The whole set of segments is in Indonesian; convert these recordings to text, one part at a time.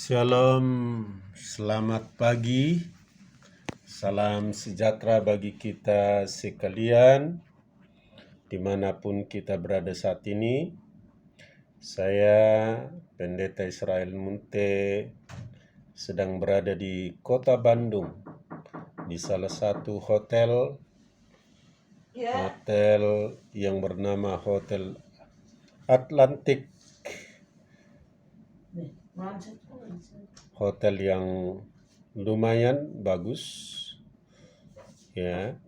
Shalom, selamat pagi, salam sejahtera bagi kita sekalian, dimanapun kita berada saat ini. Saya, Pendeta Israel Munte, sedang berada di kota Bandung, di salah satu hotel yang bernama Hotel Atlantik. Hotel yang lumayan bagus ya,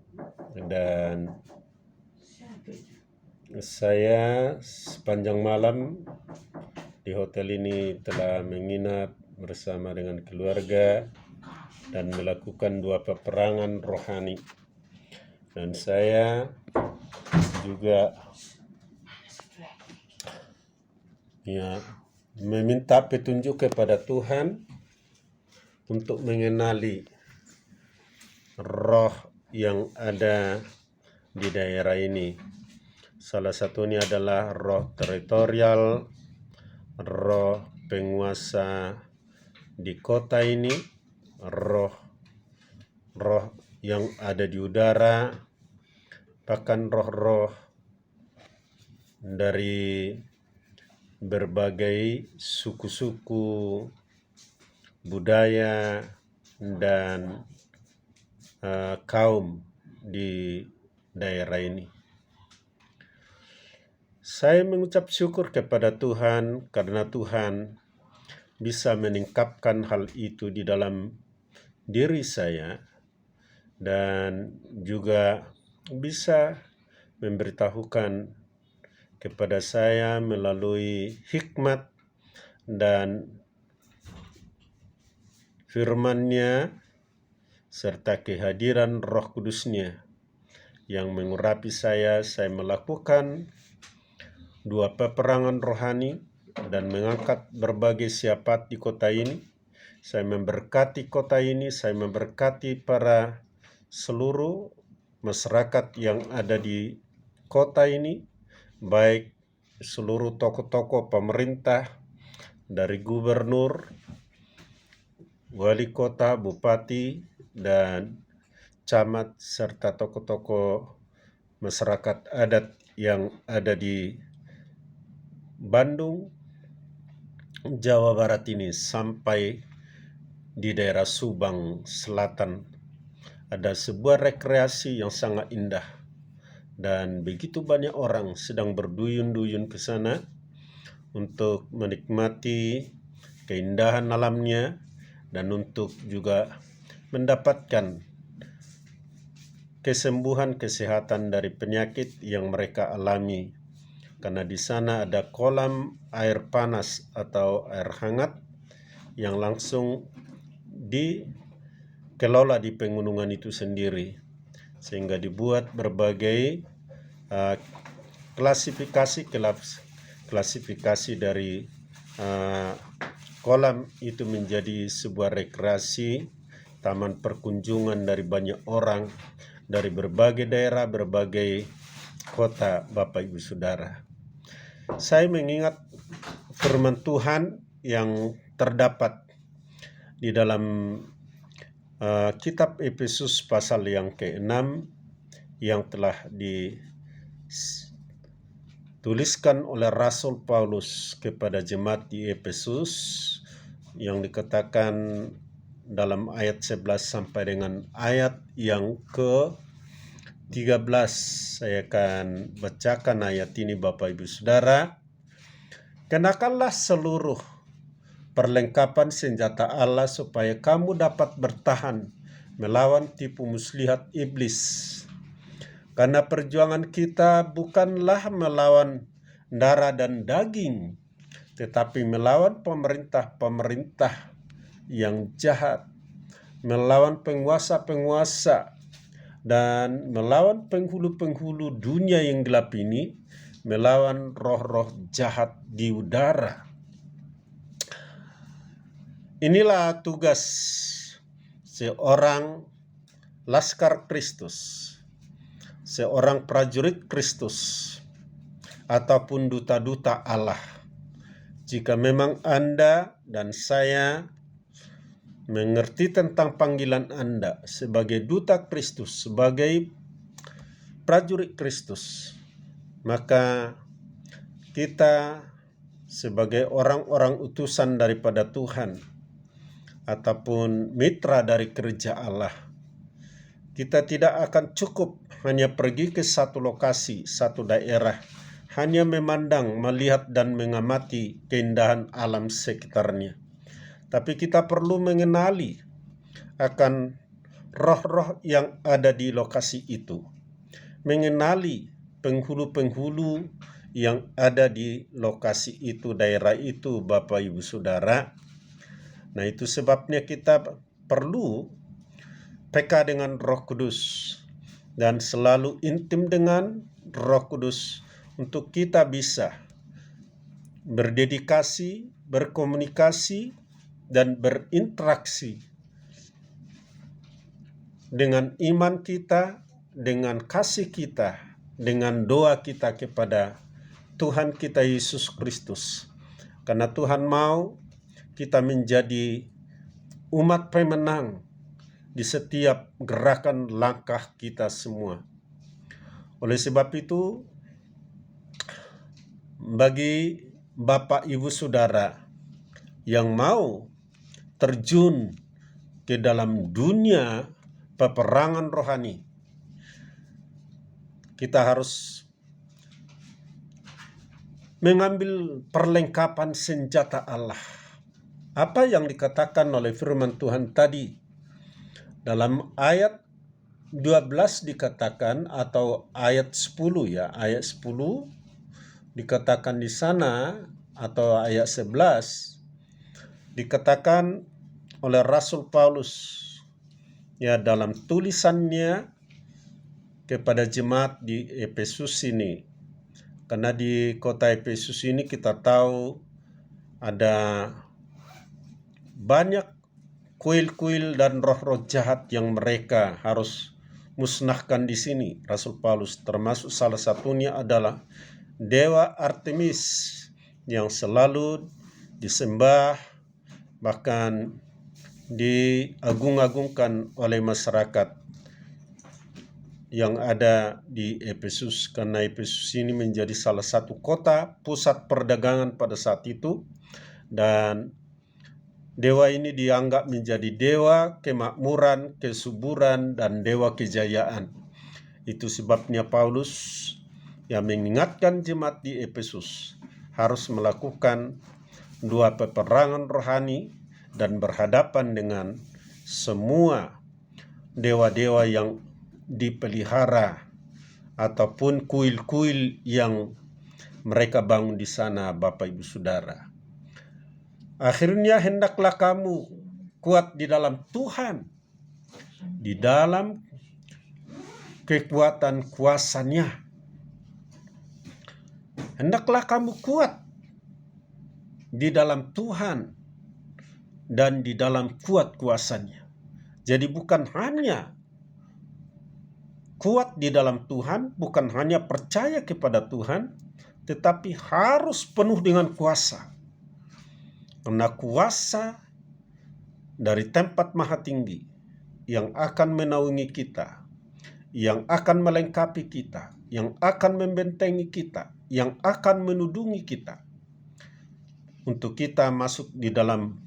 dan saya sepanjang malam di hotel ini telah menginap bersama dengan keluarga dan melakukan 2 peperangan rohani, dan saya juga meminta petunjuk kepada Tuhan untuk mengenali roh yang ada di daerah ini. Salah satunya adalah roh teritorial, roh penguasa di kota ini, roh yang ada di udara, bahkan roh-roh dari berbagai suku-suku, budaya, dan kaum di daerah ini. Saya mengucap syukur kepada Tuhan karena Tuhan bisa meningkatkan hal itu di dalam diri saya, dan juga bisa memberitahukan kepada saya melalui hikmat dan firman-Nya serta kehadiran Roh Kudus-Nya yang mengurapi saya melakukan 2 peperangan rohani dan mengangkat berbagai sifat di kota ini. Saya memberkati kota ini, saya memberkati para seluruh masyarakat yang ada di kota ini, baik seluruh tokoh-tokoh pemerintah, dari gubernur, wali kota, bupati, dan camat, serta tokoh-tokoh masyarakat adat yang ada di Bandung, Jawa Barat ini sampai di daerah Subang Selatan. Ada sebuah rekreasi yang sangat indah, dan begitu banyak orang sedang berduyun-duyun ke sana untuk menikmati keindahan alamnya dan untuk juga mendapatkan kesembuhan kesehatan dari penyakit yang mereka alami, karena di sana ada kolam air panas atau air hangat yang langsung dikelola di pegunungan itu sendiri, sehingga dibuat berbagai klasifikasi dari kolam itu menjadi sebuah rekreasi, taman perkunjungan dari banyak orang dari berbagai daerah, berbagai kota, Bapak Ibu Saudara. Saya mengingat firman Tuhan yang terdapat di dalam kitab Efesus pasal yang ke-6 yang telah dituliskan oleh Rasul Paulus kepada jemaat di Efesus, yang dikatakan dalam ayat 11 sampai dengan ayat yang ke-13. Saya akan bacakan ayat ini, Bapak Ibu Saudara. Kenakanlah seluruh perlengkapan senjata Allah supaya kamu dapat bertahan melawan tipu muslihat iblis. Karena perjuangan kita bukanlah melawan darah dan daging, tetapi melawan pemerintah-pemerintah yang jahat, melawan penguasa-penguasa, dan melawan penghulu-penghulu dunia yang gelap ini, melawan roh-roh jahat di udara. Inilah tugas seorang laskar Kristus, seorang prajurit Kristus, ataupun duta-duta Allah. jika memang Anda dan saya mengerti tentang panggilan Anda sebagai duta Kristus, sebagai prajurit Kristus, maka kita sebagai orang-orang utusan daripada Tuhan ataupun mitra dari kerja Allah, kita tidak akan cukup hanya pergi ke satu lokasi, satu daerah, hanya memandang, melihat dan mengamati keindahan alam sekitarnya. Tapi kita perlu mengenali akan roh-roh yang ada di lokasi itu, mengenali penghulu-penghulu yang ada di lokasi itu, daerah itu, Bapak Ibu Saudara. Nah, itu sebabnya kita perlu peka dengan Roh Kudus dan selalu intim dengan Roh Kudus untuk kita bisa berdedikasi, berkomunikasi, dan berinteraksi dengan iman kita, dengan kasih kita, dengan doa kita kepada Tuhan kita Yesus Kristus. Karena Tuhan mau kita menjadi umat pemenang di setiap gerakan langkah kita semua. Oleh sebab itu, bagi Bapak Ibu Saudara yang mau terjun ke dalam dunia peperangan rohani, kita harus mengambil perlengkapan senjata Allah. Apa yang dikatakan oleh firman Tuhan tadi dalam ayat 12 dikatakan, atau ayat 10 ya, ayat 10 dikatakan di sana, atau ayat 11 dikatakan oleh Rasul Paulus ya dalam tulisannya kepada jemaat di Efesus ini. Karena di kota Efesus ini kita tahu ada banyak kuil-kuil dan roh-roh jahat yang mereka harus musnahkan di sini. Rasul Paulus termasuk salah satunya adalah Dewa Artemis yang selalu disembah, bahkan diagung-agungkan oleh masyarakat yang ada di Efesus, karena Efesus ini menjadi salah satu kota pusat perdagangan pada saat itu, dan dewa ini dianggap menjadi dewa kemakmuran, kesuburan, dan dewa kejayaan. Itu sebabnya Paulus yang mengingatkan jemaat di Efesus harus melakukan dua peperangan rohani dan berhadapan dengan semua dewa-dewa yang dipelihara ataupun kuil-kuil yang mereka bangun di sana, Bapak Ibu Saudara. Akhirnya hendaklah kamu kuat di dalam Tuhan, di dalam kekuatan kuasa-Nya. Hendaklah kamu kuat di dalam Tuhan dan di dalam kuat kuasa-Nya. Jadi bukan hanya kuat di dalam Tuhan, bukan hanya percaya kepada Tuhan, tetapi harus penuh dengan kuasa. Karena kuasa dari tempat maha tinggi yang akan menaungi kita, yang akan melengkapi kita, yang akan membentengi kita, yang akan menudungi kita, untuk kita masuk di dalam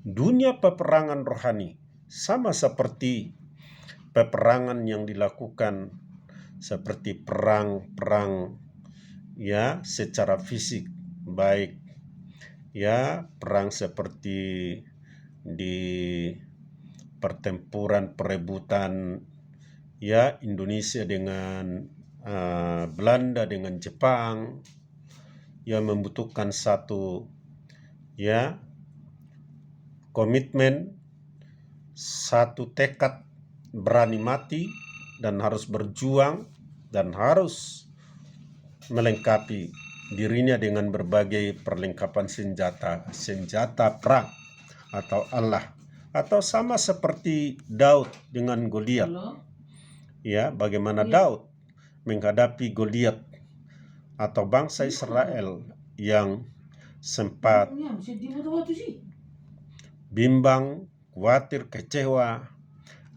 dunia peperangan rohani, sama seperti peperangan yang dilakukan seperti perang ya secara fisik, baik ya perang seperti di pertempuran perebutan ya Indonesia dengan Belanda dengan Jepang, yang membutuhkan satu ya komitmen, satu tekad berani mati dan harus berjuang dan harus melengkapi dirinya dengan berbagai perlengkapan senjata perang atau Allah, atau sama seperti Daud dengan Goliat. Ya, bagaimana Daud menghadapi Goliat atau bangsa Israel yang sempat bimbang, khawatir, kecewa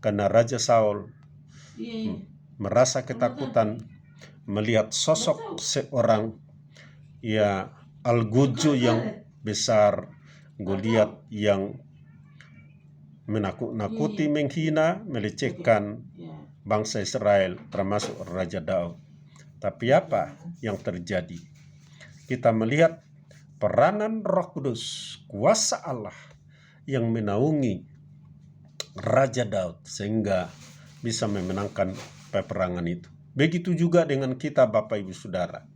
karena Raja Saul merasa ketakutan melihat sosok seorang Al-Guju yang besar, Goliat yang menakut-nakuti, menghina, melecehkan bangsa Israel termasuk Raja Daud. Tapi apa yang terjadi? Kita melihat peranan Roh Kudus, kuasa Allah yang menaungi Raja Daud sehingga bisa memenangkan peperangan itu. Begitu juga dengan kita Bapak Ibu Saudara.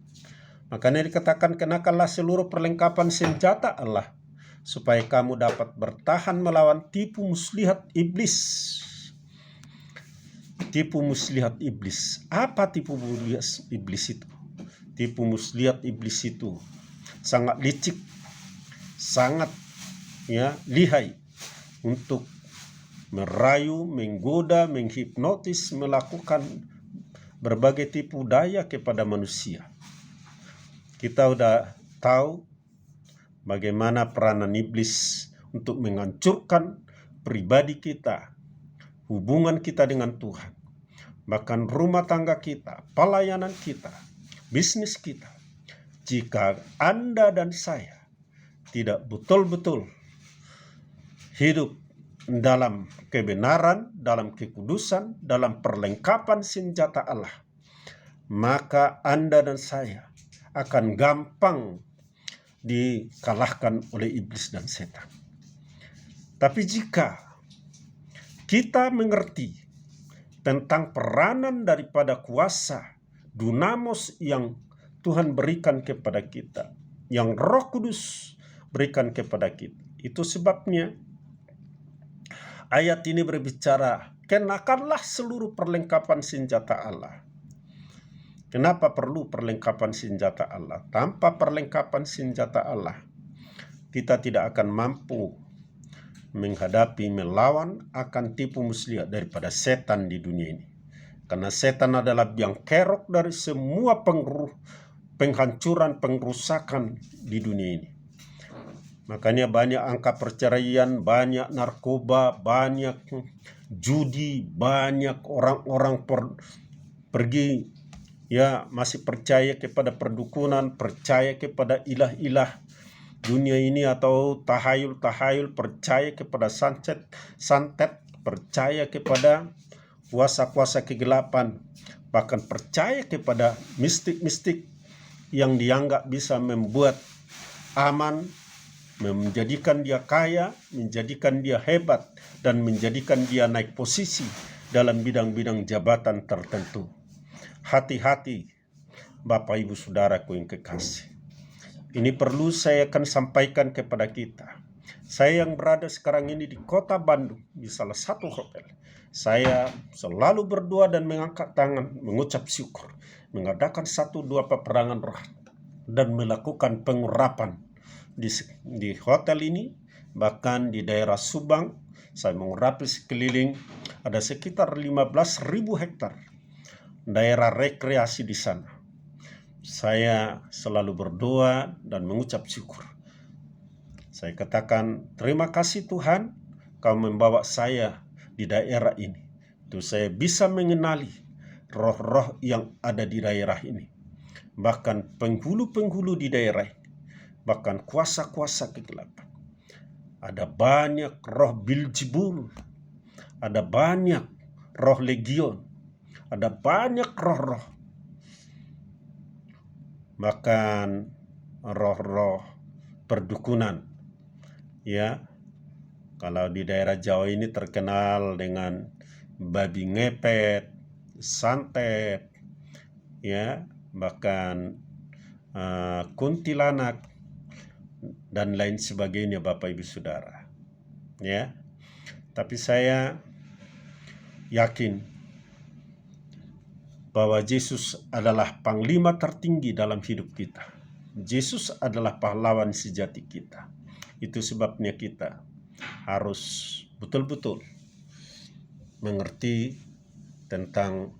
Makanya dikatakan kenakanlah seluruh perlengkapan senjata Allah supaya kamu dapat bertahan melawan tipu muslihat iblis. Tipu muslihat iblis. Apa tipu muslihat iblis itu? Tipu muslihat iblis itu sangat licik, sangat lihai untuk merayu, menggoda, menghipnotis, melakukan berbagai tipu daya kepada manusia. Kita udah tahu bagaimana peranan iblis untuk menghancurkan pribadi kita, hubungan kita dengan Tuhan, bahkan rumah tangga kita, pelayanan kita, bisnis kita. Jika Anda dan saya tidak betul-betul hidup dalam kebenaran, dalam kekudusan, dalam perlengkapan senjata Allah, maka Anda dan saya akan gampang dikalahkan oleh iblis dan setan. Tapi jika kita mengerti tentang peranan daripada kuasa dunamos yang Tuhan berikan kepada kita, yang Roh Kudus berikan kepada kita, itu sebabnya ayat ini berbicara, kenakanlah seluruh perlengkapan senjata Allah. Kenapa perlu perlengkapan senjata Allah? Tanpa perlengkapan senjata Allah, kita tidak akan mampu menghadapi, melawan akan tipu muslihat daripada setan di dunia ini. Karena setan adalah biang kerok dari semua penghancuran, pengrusakan di dunia ini. Makanya banyak angka perceraian, banyak narkoba, banyak judi, banyak orang-orang pergi masih percaya kepada perdukunan, percaya kepada ilah-ilah dunia ini atau tahayul-tahayul, percaya kepada santet, percaya kepada kuasa-kuasa kegelapan, bahkan percaya kepada mistik-mistik yang dianggap bisa membuat aman, menjadikan dia kaya, menjadikan dia hebat, dan menjadikan dia naik posisi dalam bidang-bidang jabatan tertentu. Hati-hati Bapak Ibu Saudaraku yang kekasih. Ini perlu saya akan sampaikan kepada kita. Saya yang berada sekarang ini di kota Bandung, di salah satu hotel. Saya selalu berdoa dan mengangkat tangan, mengucap syukur, mengadakan 1-2 peperangan roh, dan melakukan pengurapan di hotel ini, bahkan di daerah Subang. Saya mengurapi sekeliling, ada sekitar 15.000 hektar daerah rekreasi di sana. Saya selalu berdoa dan mengucap syukur. Saya katakan, terima kasih Tuhan, Kau membawa saya di daerah ini. Itu saya bisa mengenali roh-roh yang ada di daerah ini. Bahkan penghulu-penghulu di daerah ini. Bahkan kuasa-kuasa kegelapan. Ada banyak roh Biljibul. Ada banyak roh legion. Ada banyak roh-roh. Bahkan roh-roh perdukunan. Kalau di daerah Jawa ini terkenal dengan babi ngepet, santet, bahkan kuntilanak dan lain sebagainya Bapak Ibu Saudara. Tapi saya yakin bahwa Yesus adalah panglima tertinggi dalam hidup kita. Yesus adalah pahlawan sejati kita. Itu sebabnya kita harus betul-betul mengerti tentang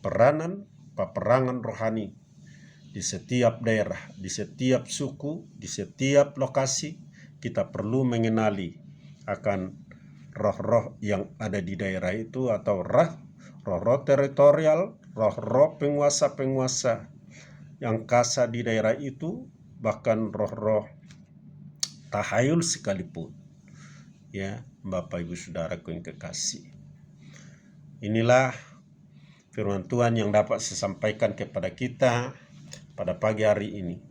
peranan peperangan rohani di setiap daerah, di setiap suku, di setiap lokasi, kita perlu mengenali akan roh-roh yang ada di daerah itu, atau roh-roh teritorial, roh-roh penguasa-penguasa yang kasa di daerah itu, bahkan roh-roh tahayul sekalipun. Ya, Bapak Ibu Saudaraku yang kekasih. Inilah firman Tuhan yang dapat saya sampaikan kepada kita pada pagi hari ini.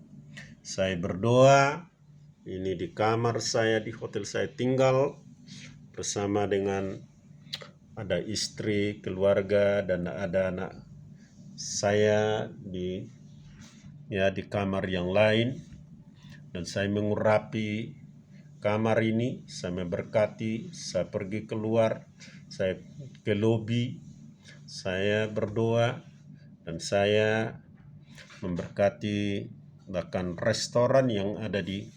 Saya berdoa, ini di kamar saya, di hotel saya tinggal bersama dengan ada istri, keluarga, dan ada anak saya di kamar yang lain, dan saya mengurapi kamar ini. Saya memberkati, saya pergi keluar, saya ke lobi, saya berdoa, dan saya memberkati bahkan restoran yang ada di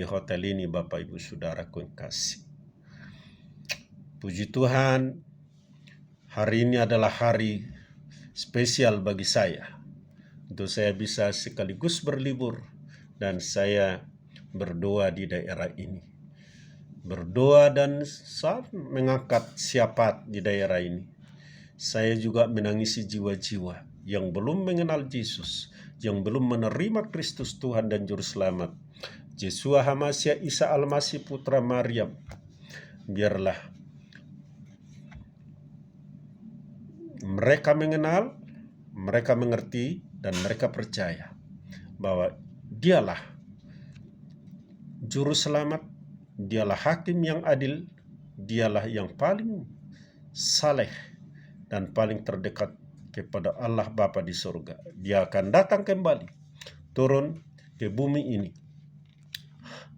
hotel ini, Bapak Ibu Saudaraku yang kasih. Puji Tuhan, hari ini adalah hari spesial bagi saya, untuk saya bisa sekaligus berlibur dan saya berdoa di daerah ini. Berdoa dan saat mengangkat syafaat di daerah ini, saya juga menangisi jiwa-jiwa yang belum mengenal Yesus, yang belum menerima Kristus Tuhan dan Juru Selamat, Yeshua HaMashiach Isa Al-Masih Putra Maryam. Biarlah mereka mengenal, mereka mengerti, dan mereka percaya bahwa Dialah Juru Selamat, Dialah Hakim yang adil, Dialah yang paling saleh dan paling terdekat kepada Allah Bapa di surga. Dia akan datang kembali, turun ke bumi ini,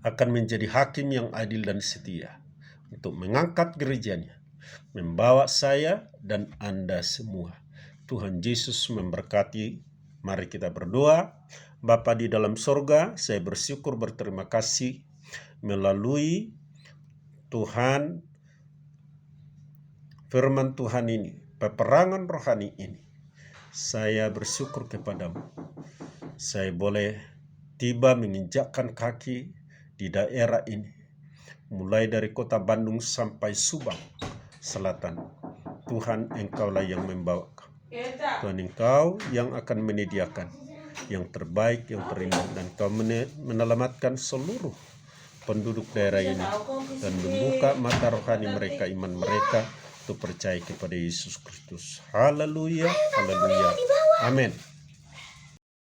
akan menjadi hakim yang adil dan setia untuk mengangkat gerejanya, membawa saya dan Anda semua. Tuhan Yesus memberkati. Mari kita berdoa. Bapa di dalam surga, saya bersyukur, berterima kasih melalui Tuhan, firman Tuhan ini, peperangan rohani ini. Saya bersyukur kepadamu. Saya boleh tiba menginjakkan kaki di daerah ini, mulai dari kota Bandung sampai Subang Selatan. Tuhan, Engkaulah yang membawa. Tuhan, Engkau yang akan menyediakan yang terbaik, yang terindah, dan Kau menyelamatkan seluruh penduduk daerah ini dan membuka mata rohani mereka, iman mereka, untuk percaya kepada Yesus Kristus. Haleluya, haleluya, amin.